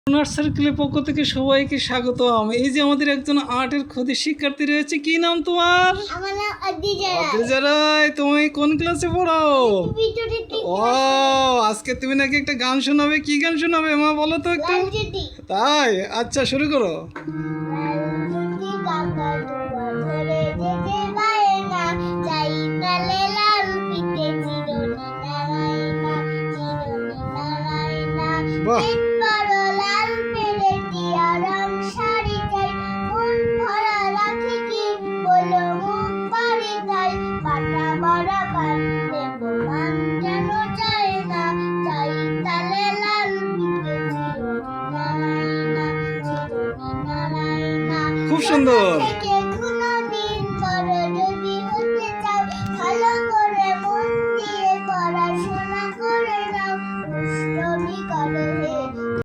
Art সার্কেলের পক্ষ থেকে সবাইকে স্বাগতম। এই যে আমাদের একজন আর্টের ক্ষতি শিক্ষার্থী রয়েছে, কি নাম তোমার? আমার নাম আদিজা। রায়, তুমি কোন ক্লাসে পড়ো? ও, আজকে তুমি নাকি একটা গান শোনাবে, কি গান শোনাবে মা বলো তো একটু। তাই, আচ্ছা শুরু করো। বাহ, খুব সুন্দর।